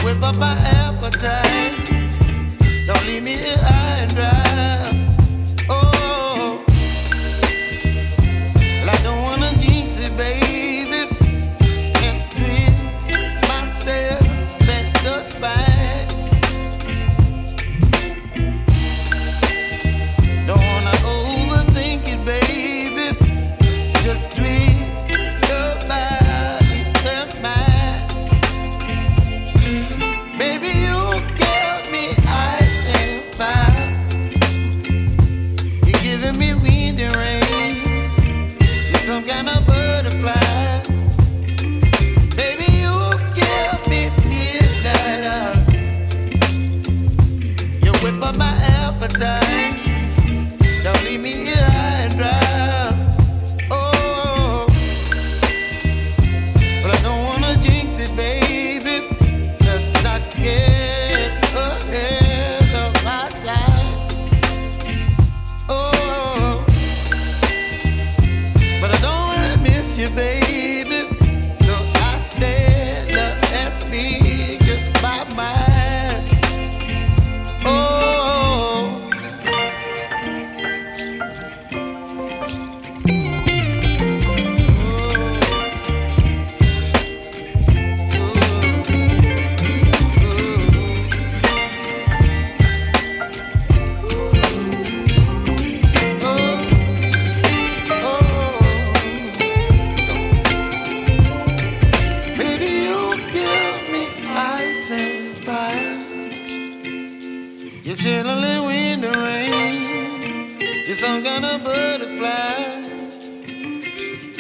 whip up my appetite. Don't leave me here high and dry. Oh, well, I don't wanna jinx it, baby, and twist myself at the spine. Don't wanna overthink it, baby. It's just twist your body and mine. Baby, you give me ice and fire. You're giving me wind and rain. You're some kind of butterfly. Baby, you give me midnight. You whip up my appetite. Don't leave me here high and dry. Oh, but I don't wanna jinx it, baby. Let's not get ahead of my time. Oh, but I don't wanna miss you, baby. So I stand up and speak just my mind. Oh. Baby, you give me ice and fire. You're channeling wind and rain. You're some kind of butterfly.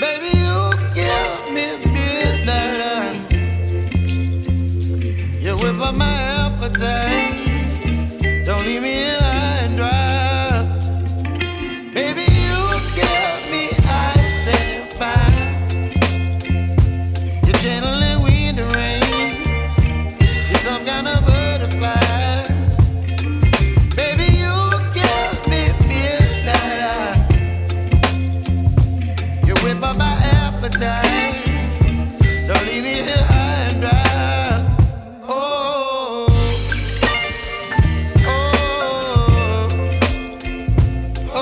Baby, you give me midnight. You whip up my appetite. Don't leave me here high and dry. Baby, you give me ice and fire. You're channeling wind and rain. You're some kind of